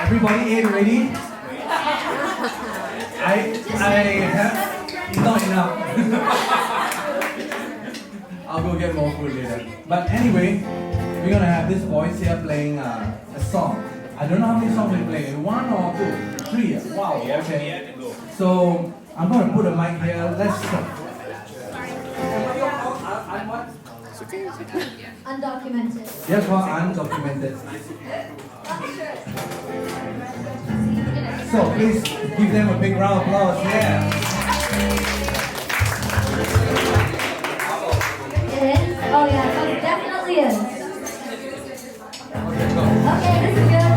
Everybody ate already? I have not enough. I'll go get more food later. But anyway, we're gonna have this voice here playing a song. I don't know how many songs we play. 1 or 2? 3? Wow. Okay. So I'm gonna put a mic here. Let's. Undocumented. Yes, for undocumented. So please give them a big round of applause. Yeah. It is? Oh yeah, it definitely is. Okay, go. Okay, this is good.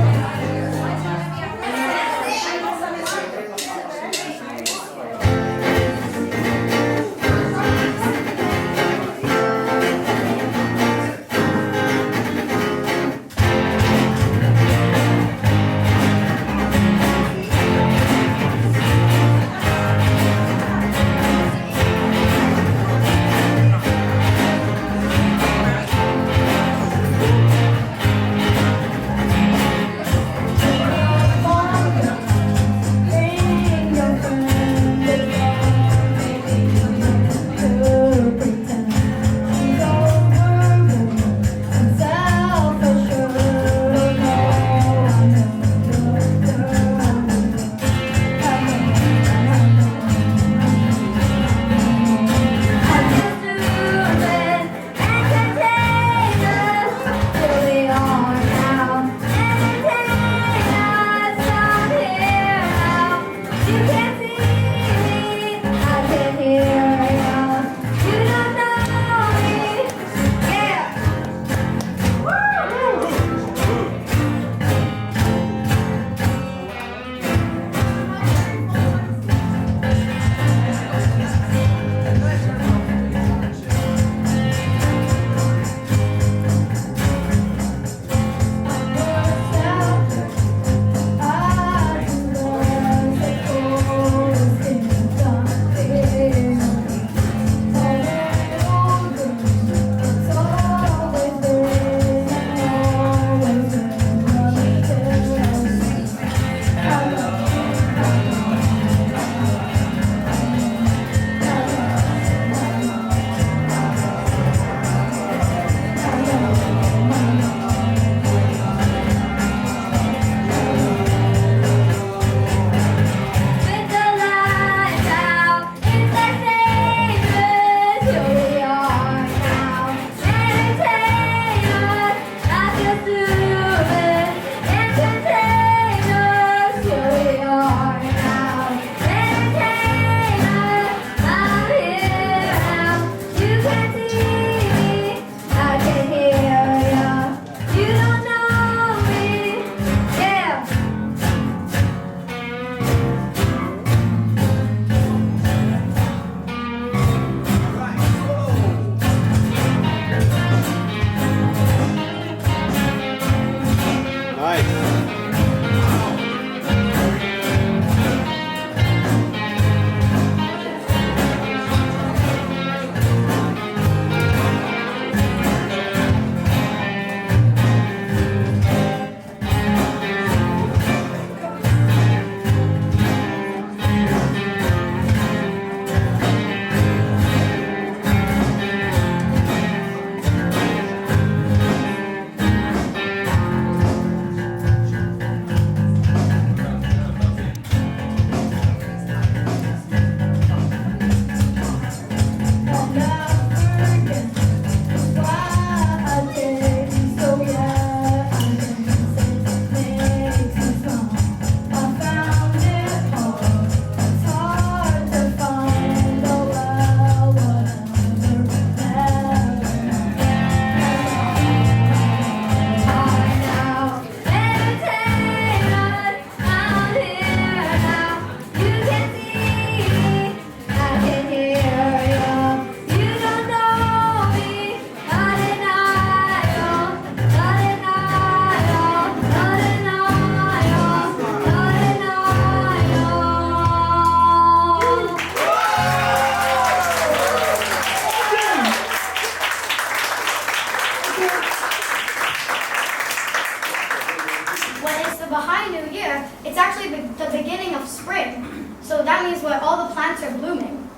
Baha'i New Year, it's actually the beginning of spring. So that means when all the plants are blooming.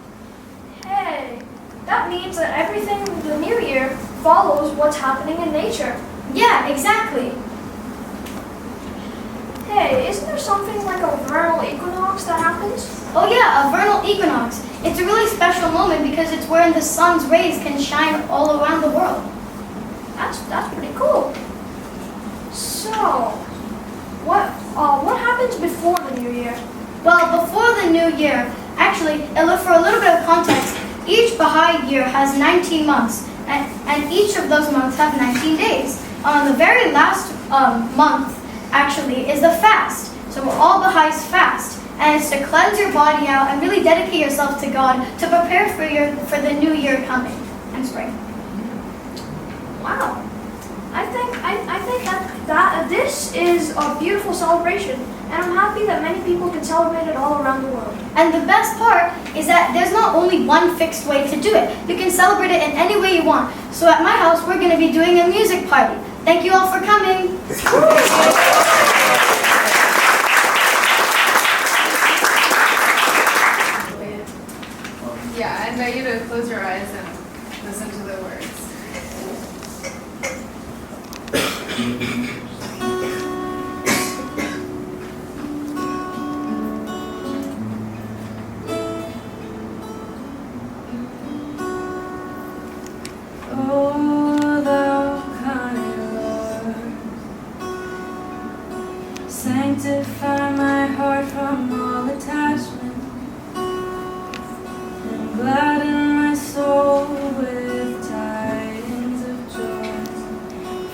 Hey, that means that everything in the new year follows what's happening in nature. Yeah, exactly. Hey, isn't there something like a vernal equinox that happens? Oh yeah, a vernal equinox. It's a really special moment because it's when the sun's rays can shine all around the world. That's pretty cool. So, what happens before the new year? Well, before the new year, actually, for a little bit of context, each Baha'i year has 19 months, and each of those months have 19 days. The very last month, actually, is the fast. So all Baha'is fast, and it's to cleanse your body out and really dedicate yourself to God to prepare for the new year coming and spring. Wow, I think that this is a beautiful celebration, and I'm happy that many people can celebrate it all around the world. And the best part is that there's not only one fixed way to do it. You can celebrate it in any way you want. So at my house, we're going to be doing a music party. Thank you all for coming. Yeah, I invite you to close your eyes and listen to the words. Oh, thou kind Lord, sanctify my heart from all attachment, and gladden my soul with tidings of joy.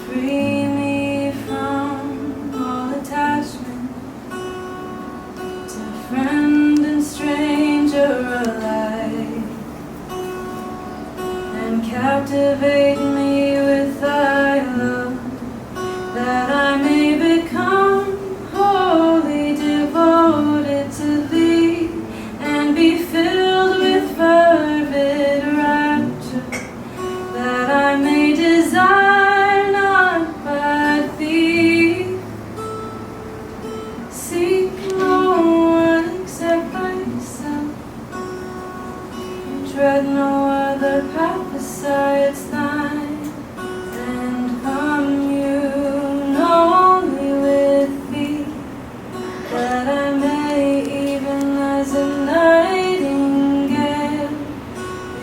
Free me from all attachment, to friend and stranger alike, and captivate me with thy love, that I may become wholly devoted to thee, and be filled with fervid rapture, that I may desire not but thee. Seek no one except thyself, tread no other path besides thine, and commune only with thee, that I may, even as a nightingale,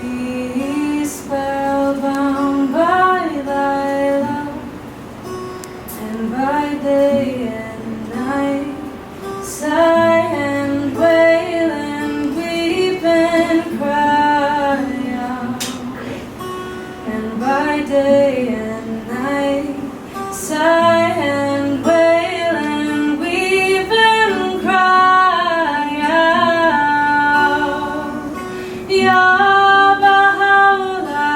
be spellbound by thy love, and by day and night sigh and wail and weep and cry out, and by day and night sigh and wail and weep and cry out. Ya Baha'u'llah,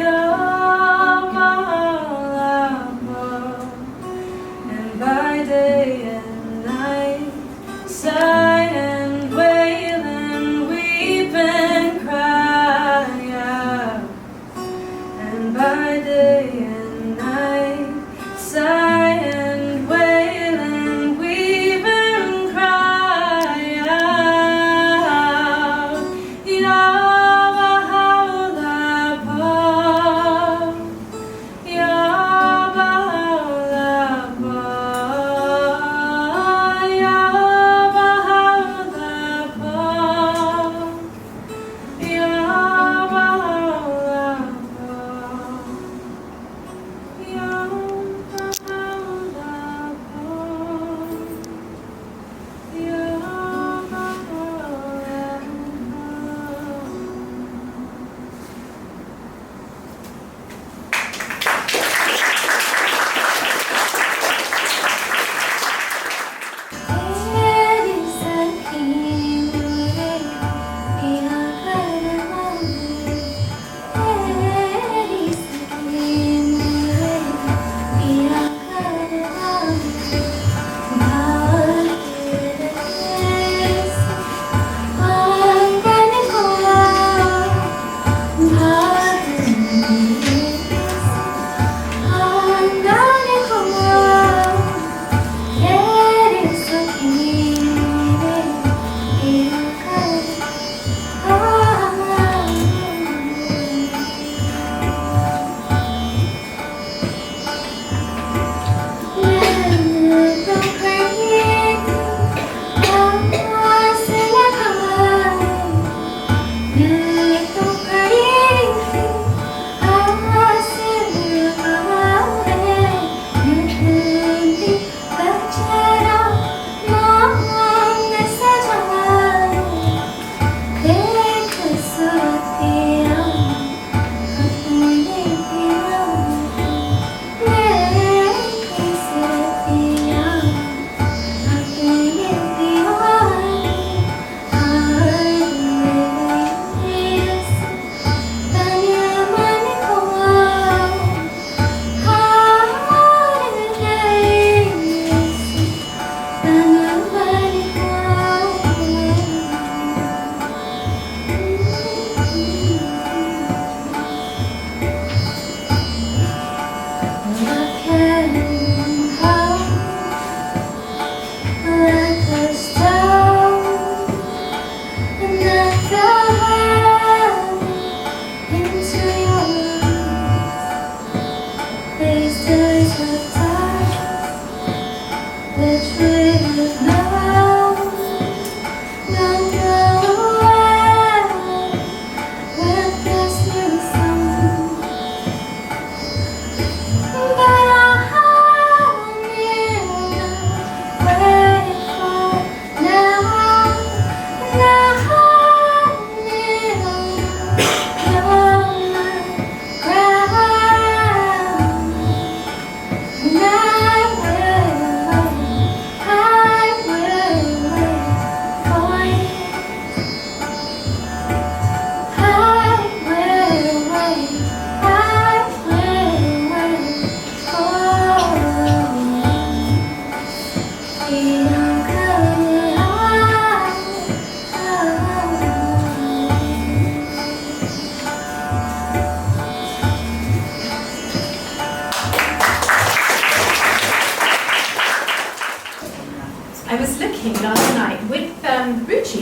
Ya Baha'u'llah, and by day and night sigh and wail and weep and cry out.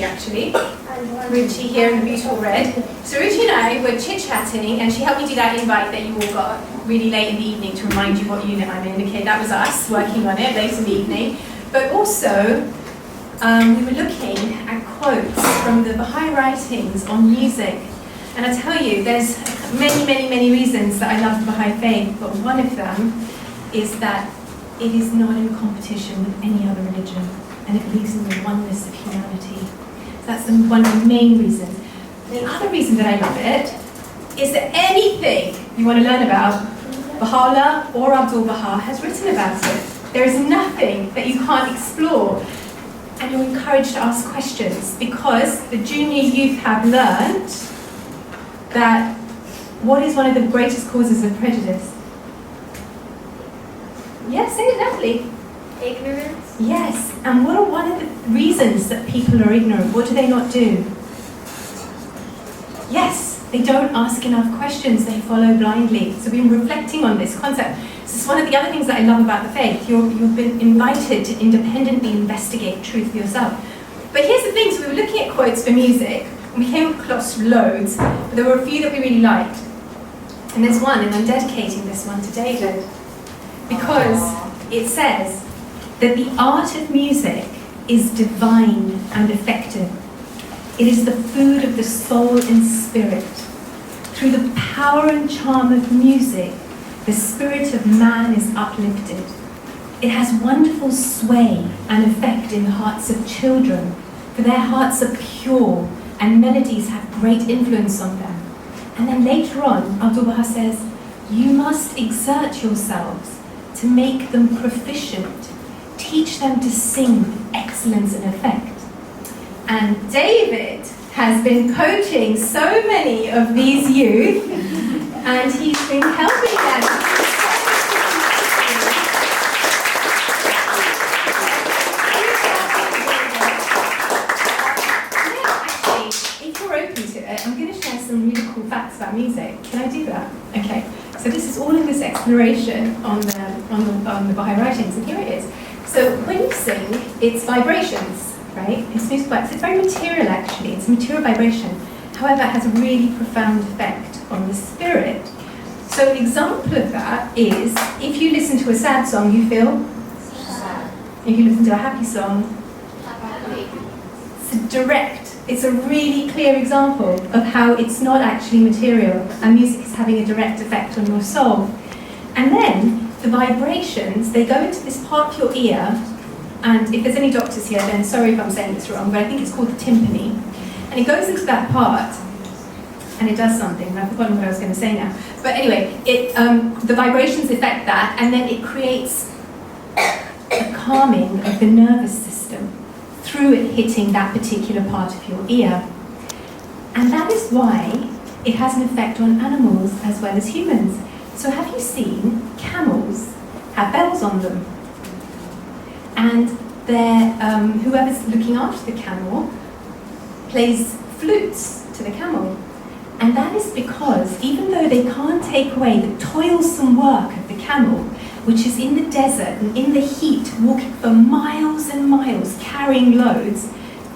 Ruchi actually. Ruchi here in the beautiful red. So Ruchi and I were chit-chatting, and she helped me do that invite that you all got really late in the evening to remind you what unit I'm in. Okay, that was us working on it late in the evening. But also, we were looking at quotes from the Baha'i writings on music. And I tell you, there's many reasons that I love the Baha'i Faith, but one of them is that it is not in competition with any other religion, and it believes in the oneness of humanity. So that's one of the main reasons. The other reason that I love it is that anything you want to learn about, Baha'u'llah or Abdu'l-Bahá has written about it. There is nothing that you can't explore, and you're encouraged to ask questions, because the junior youth have learned that what is one of the greatest causes of prejudice? Yes, say it loudly. Ignorance. Yes, and what are one of the reasons that people are ignorant? What do they not do? Yes, they don't ask enough questions, they follow blindly. So we've been reflecting on this concept. This is one of the other things that I love about the faith. You've been invited to independently investigate truth yourself. But here's the thing, so we were looking at quotes for music, and we came across loads, but there were a few that we really liked. And there's one, and I'm dedicating this one to David, because it says that the art of music is divine and effective. It is the food of the soul and spirit. Through the power and charm of music, the spirit of man is uplifted. It has wonderful sway and effect in the hearts of children, for their hearts are pure and melodies have great influence on them. And then later on, Abdu'l-Bahá says, you must exert yourselves to make them proficient. Teach them to sing with excellence and effect. And David has been coaching so many of these youth, and he's been helping them. Actually, if you're open to it, I'm going to share some really cool facts about music. Can I do that? Okay. So this is all in this exploration on the Baha'i writings, and here it is. So when you sing, it's vibrations, right? It's music vibes. It's very material, actually. It's a material vibration. However, it has a really profound effect on the spirit. So an example of that is, if you listen to a sad song, you feel sad. If you listen to a happy song, happy. It's direct. It's a really clear example of how it's not actually material, and music is having a direct effect on your soul. And then the vibrations, they go into this part of your ear, and if there's any doctors here, then sorry if I'm saying this wrong, but I think it's called the tympani. And it goes into that part, and it does something, and I've forgotten what I was going to say now. But anyway, the vibrations affect that, and then it creates a calming of the nervous system through it hitting that particular part of your ear. And that is why it has an effect on animals as well as humans. So have you seen camels have bells on them? And whoever's looking after the camel plays flutes to the camel. And that is because even though they can't take away the toilsome work of the camel, which is in the desert and in the heat, walking for miles and miles, carrying loads,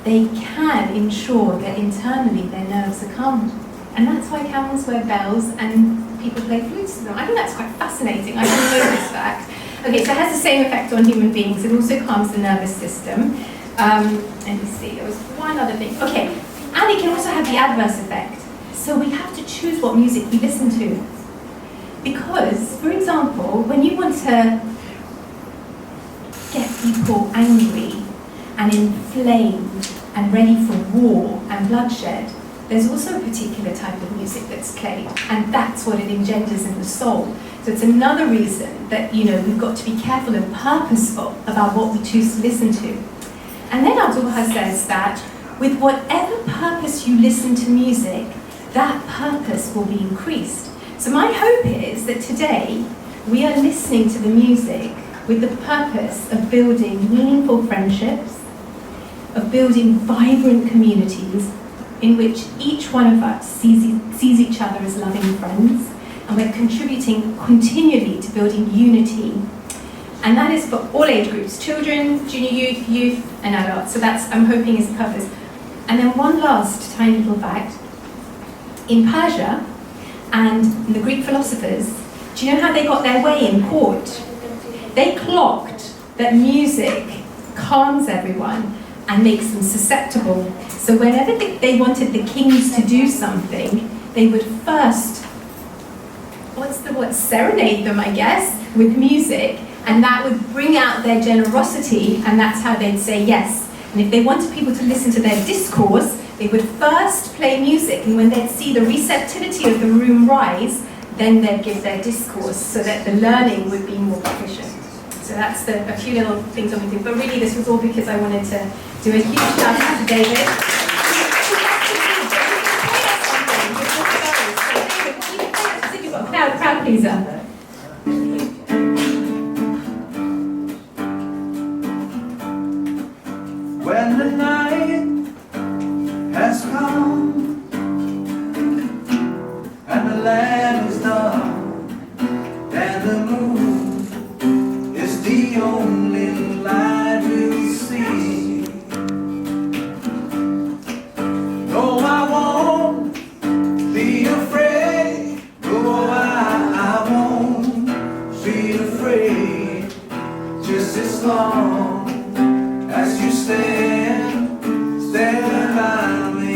they can ensure that internally their nerves are calm. And that's why camels wear bells and people play flutes to them. I think that's quite fascinating. I didn't know this fact. Okay, so it has the same effect on human beings. It also calms the nervous system. Let me see, there was one other thing. Okay, and it can also have the adverse effect. So we have to choose what music we listen to. Because, for example, when you want to get people angry and inflamed and ready for war and bloodshed, there's also a particular type of music that's played, and that's what it engenders in the soul. So it's another reason that, we've got to be careful and purposeful about what we choose to listen to. And then Abdu'l-Bahá says that with whatever purpose you listen to music, that purpose will be increased. So my hope is that today we are listening to the music with the purpose of building meaningful friendships, of building vibrant communities in which each one of us sees each other as loving friends, and we're contributing continually to building unity. And that is for all age groups, children, junior youth, and adults. So that's, I'm hoping, is the purpose. And then one last tiny little fact. In Persia and the Greek philosophers, do you know how they got their way in court? They clocked that music calms everyone and makes them susceptible. So whenever they wanted the kings to do something, they would first, serenade them, I guess, with music, and that would bring out their generosity, and that's how they'd say yes. And if they wanted people to listen to their discourse, they would first play music, and when they'd see the receptivity of the room rise, then they'd give their discourse so that the learning would be more proficient. So that's a few little things I'm doing. But really, this was all because I wanted to do a huge shout out to David. You've got a crowd pleaser. When the night has come and the land is dark and the moon is the only light we'll see. No, I won't be afraid. No, I won't be afraid. Just as long as you stand by me.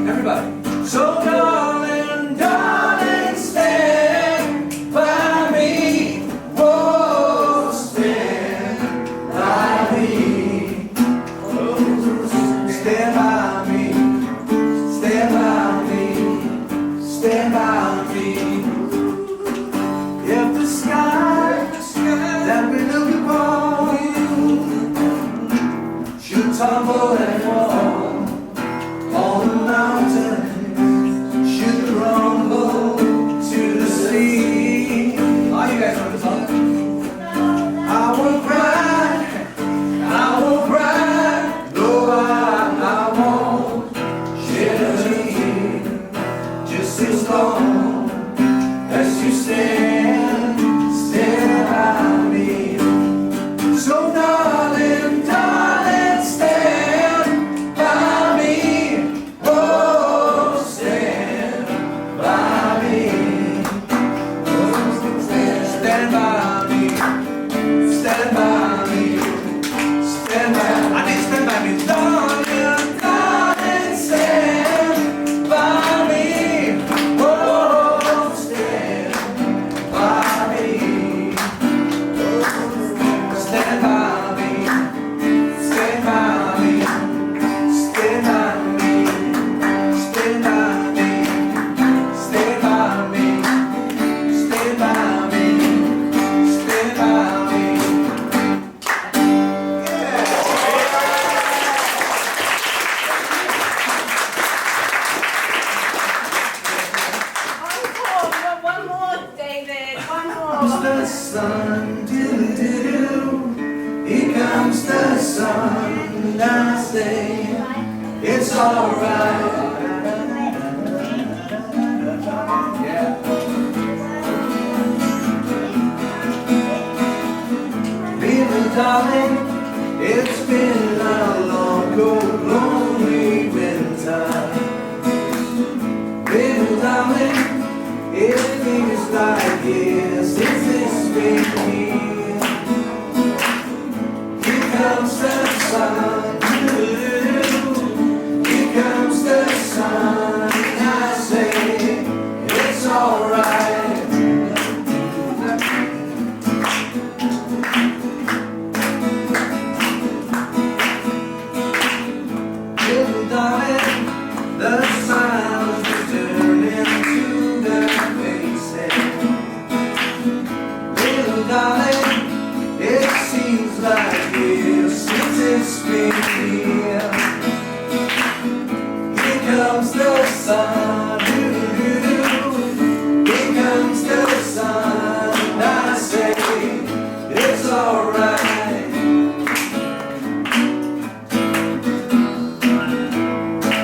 Everybody. So darling, darling, stand by me. Oh, stand by me. Oh, stand by me. Stand by me. Stand by me. If the sky that we look upon should tumble and fall on the mountain, should crumble to the sea. Oh, you guys know the song. I will cry, no, I won't shed a tear, just as long as you stand by me. So darling, darling, stand by me. Oh, stand by me. Oh, stand by me. Stand by me. Stand by. I need to stand by me. Darling, darling, stand by me. Oh, stand by me. Oh, stand by me. Stand by me. Stand by me. Stand by me. Stand by me. Stand by me. Stand by me. One more, David. One Comes more. the sun, doo-doo-doo. Here comes the sun, I say it's alright. Yeah. Little darling, it's been a long, cold, lonely winter. Little darling, it feels like years since it's been here. Here comes the sun, here comes the sun, I say it's alright. Little darling, the smiles return into their faces. Little darling, it seems like years since it's been here. Here comes the sun, here comes the sun, I say it's alright.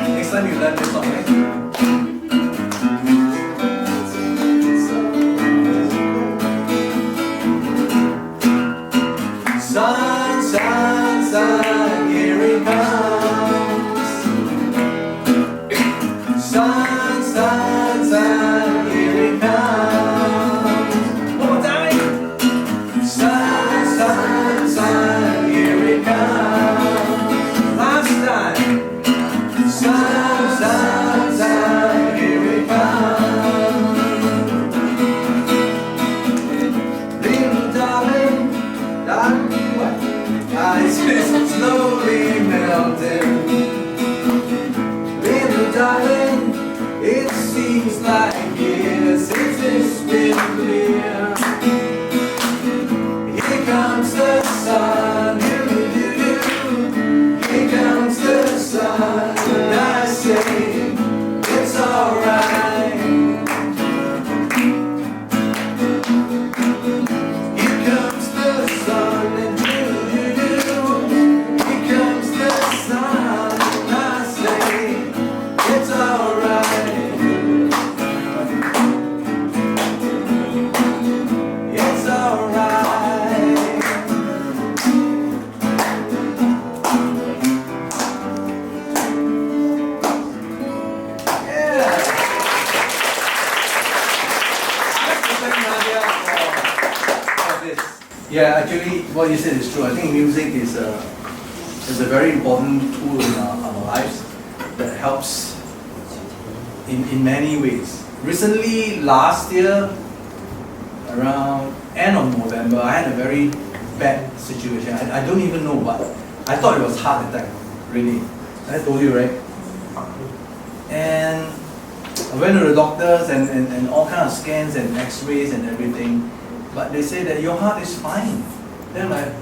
Next time you learn this song, right? Sun, sun, sun, here it comes. thank Nadia for this. Yeah, actually, what you said is true. I think music is a very important tool in our lives that helps in many ways. Recently, last year, around end of November, I had a very bad situation. I don't even know what. I thought it was heart attack, really. I told you, right? And I went to the doctors and all kinds of scans and x-rays and everything. But they say that your heart is fine. Then I'm like,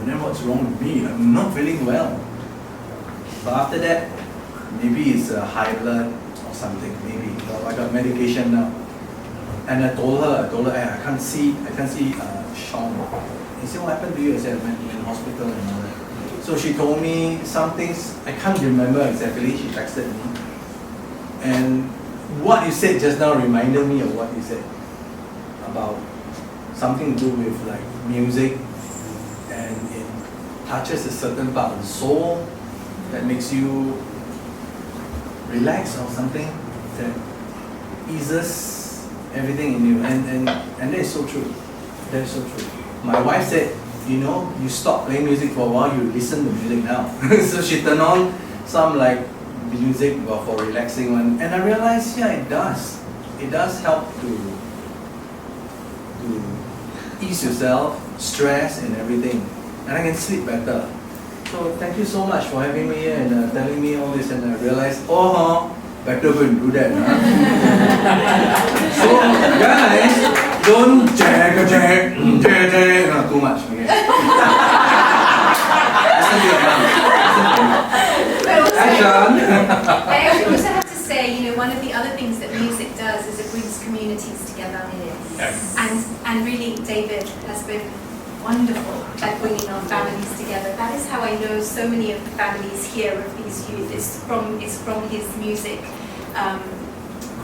then what's wrong with me? I'm not feeling well. But after that, maybe it's a high blood or something, maybe. I got medication now. And I told her, hey, I can't see Sean. He said, what happened to you? I said, I went in hospital and all that. So she told me some things, I can't remember exactly, she texted me. And what you said just now reminded me of what you said about something to do with like music, and it touches a certain part of the soul that makes you relax or something, that eases everything in you, and that is so true. That is so true. My wife said, you know, you stop playing music for a while, you listen to music now. So she turned on some like music for relaxing one, and I realized, yeah, it does. It does help to ease yourself, stress and everything, and I can sleep better. So thank you so much for having me here and telling me all this, and I realized, better go and do that. So guys, don't check, not too much. Okay? Listen to your mom. Action. I actually also have to say, you know, one of the other things that music does is it brings communities together. And really, David has been wonderful at bringing our families together. That is how I know so many of the families here of these youth. It's from his music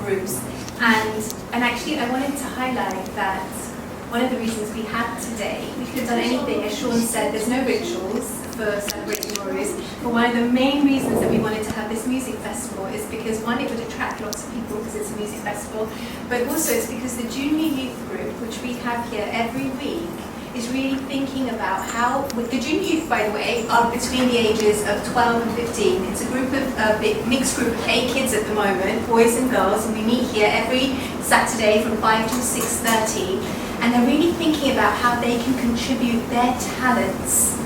groups. And actually, I wanted to highlight that one of the reasons we had today, we could have done anything, as Sean said, there's no rituals for celebrating Naw Ruz, but one of the main reasons that we wanted to have this music festival is because, one, it would attract lots of people because it's a music festival, but also it's because the junior youth group, which we have here every week, is really thinking about how, with the junior youth, by the way, are between the ages of 12 and 15. It's a group of, mixed group of 8 kids at the moment, boys and girls, and we meet here every Saturday from 5 to 6:30. And they're really thinking about how they can contribute their talents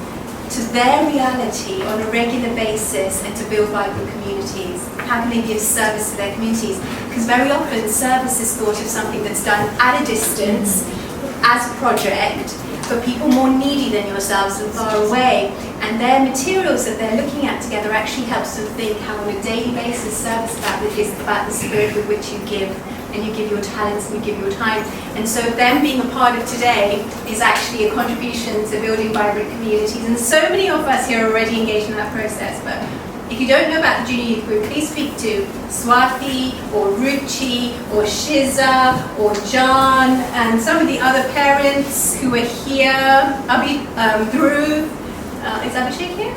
to their reality on a regular basis and to build vibrant communities. How can they give service to their communities? Because very often service is thought of something that's done at a distance, as a project, for people more needy than yourselves and far away. And their materials that they're looking at together actually helps them think how on a daily basis service is about the spirit with which you give. And you give your talents and you give your time. And so them being a part of today is actually a contribution to building vibrant communities. And so many of us here are already engaged in that process. But if you don't know about the junior youth group, please speak to Swati or Ruchi or Shiza or John and some of the other parents who are here. Dhruv, is Abhishek here?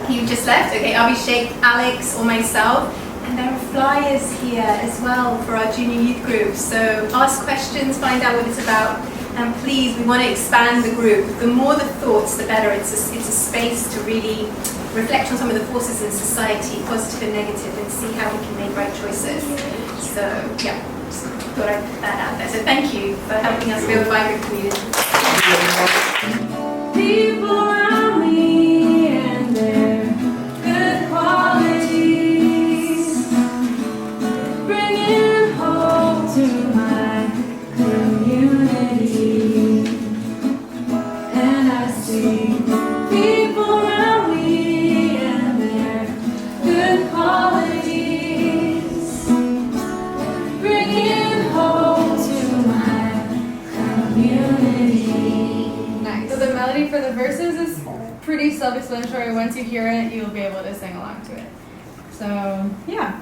You just left? Okay, Abhishek, Alex or myself. And there are flyers here as well for our junior youth group. So ask questions, find out what it's about, and please, we want to expand the group. The more the thoughts, the better. It's a space to really reflect on some of the forces in society, positive and negative, and see how we can make right choices. So yeah, just thought I'd put that out there. So thank you for helping us build vibrant communities. People around me and their good qualities, bringing hope to my community. And I see people around me and their good qualities, bringing hope to my community. Nice. So the melody for the verses is pretty self-explanatory. Once you hear it, you'll be able to sing along to it. So, yeah.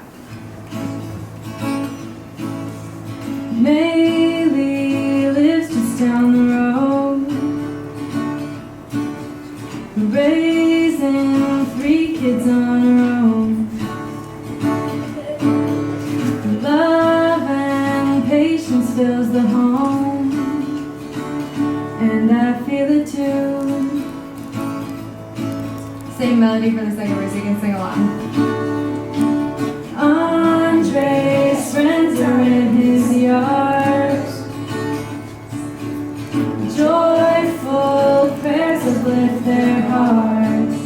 Maylee lives just down the road, raising 3 kids on her own. Love and patience fills the home. sing melody for the second verse. You can sing along. Andre's friends are in his yard. Joyful prayers uplift their hearts.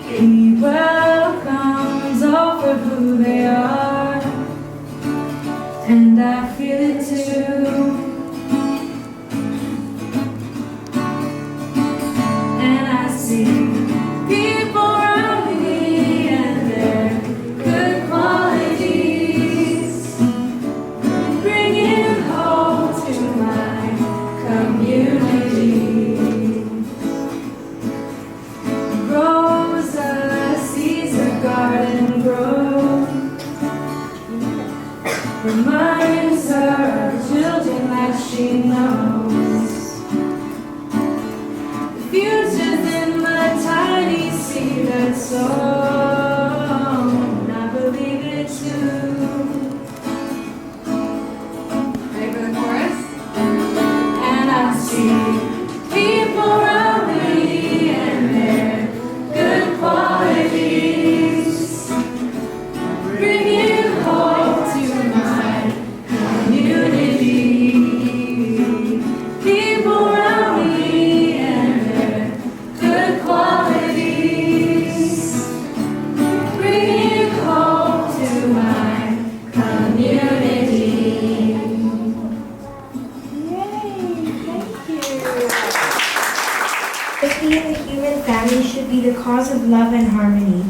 He welcomes all for who they are, and I feel it too. And I see people around me and their good qualities, bringing hope to my community. Rosa sees her garden grow, reminds her of children that she knows. The future's in the tiny seed that's sown. I believe it too. Ready for the chorus? And I see people around me and their good qualities, bringing hope to my community. People around me and their good qualities, bringing hope to my community. Unity in the human family should be the cause of love and harmony,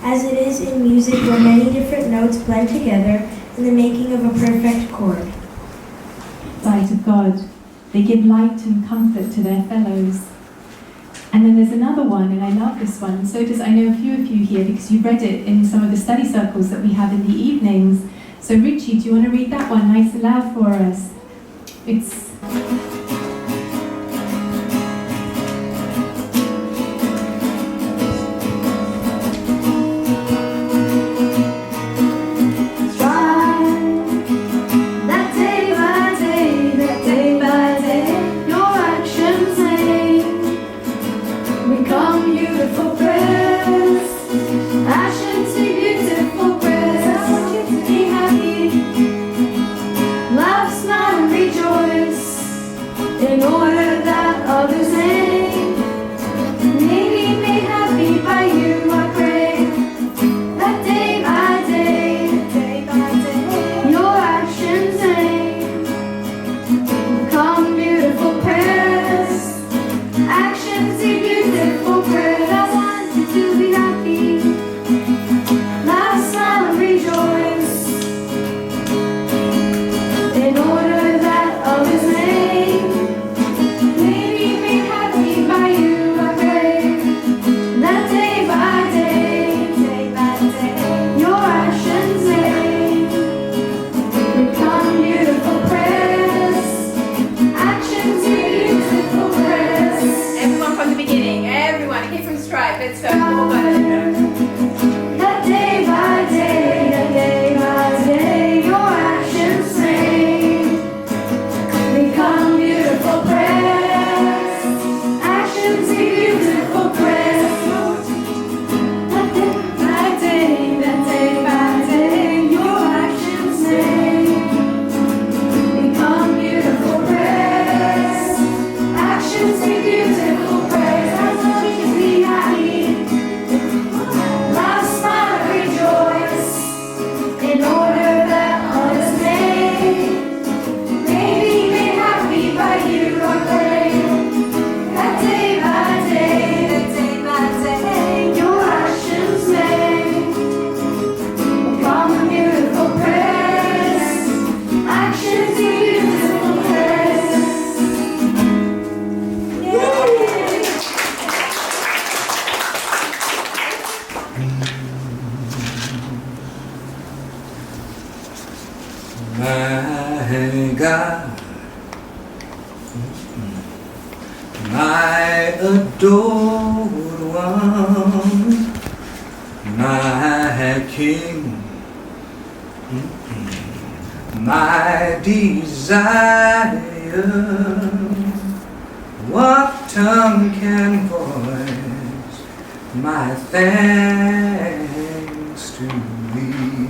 as it is in music where many different notes blend together in the making of a perfect chord. Sight of God. They give light and comfort to their fellows. And then there's another one, and I love this one. So does, I know a few of you here because you read it in some of the study circles that we have in the evenings. So Richie, do you want to read that one nice and loud for us? It's My God, my adored one, my King, my desire. What tongue can voice my thanks to thee.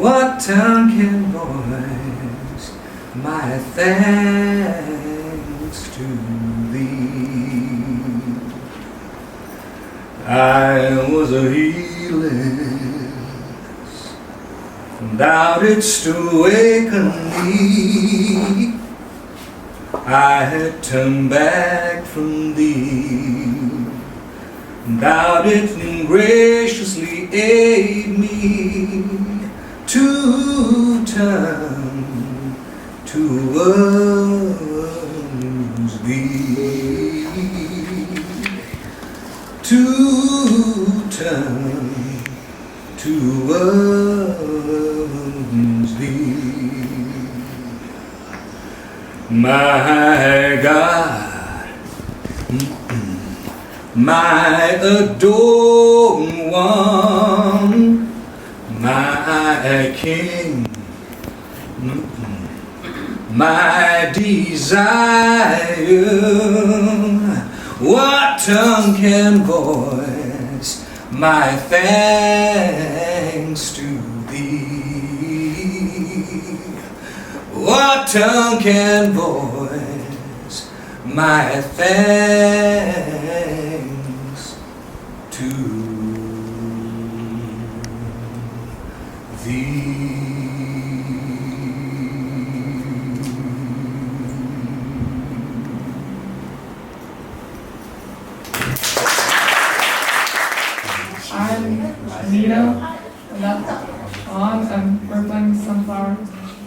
What tongue can voice my thanks to thee? I was a heedless, thou didst awaken me. I had turned back from thee, thou didst graciously aid me to turn towards thee, to turn towards thee. My God, my adored one, my King, my desire. What tongue can voice my thanks to thee? What tongue can voice my thanks to thee? I'm Nino, and that song, we're playing Sunflower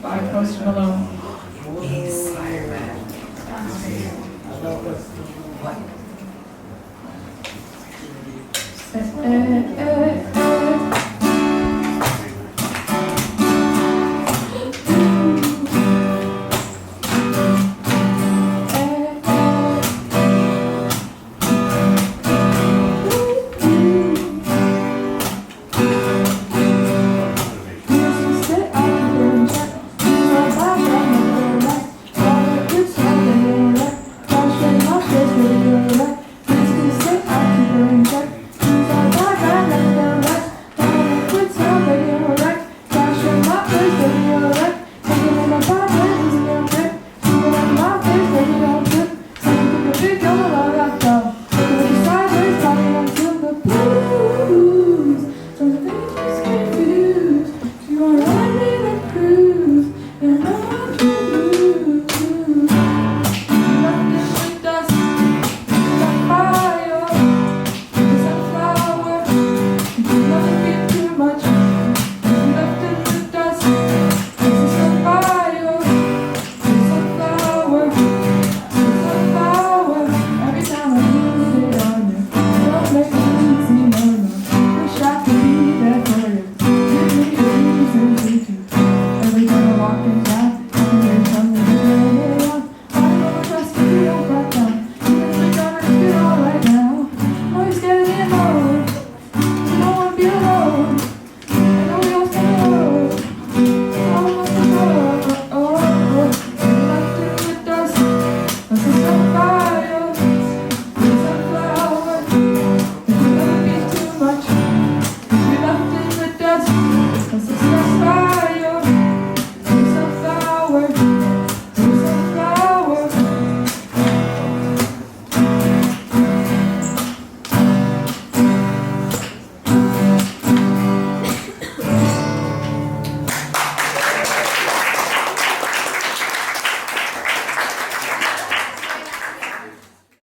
by Post Malone. Inspired.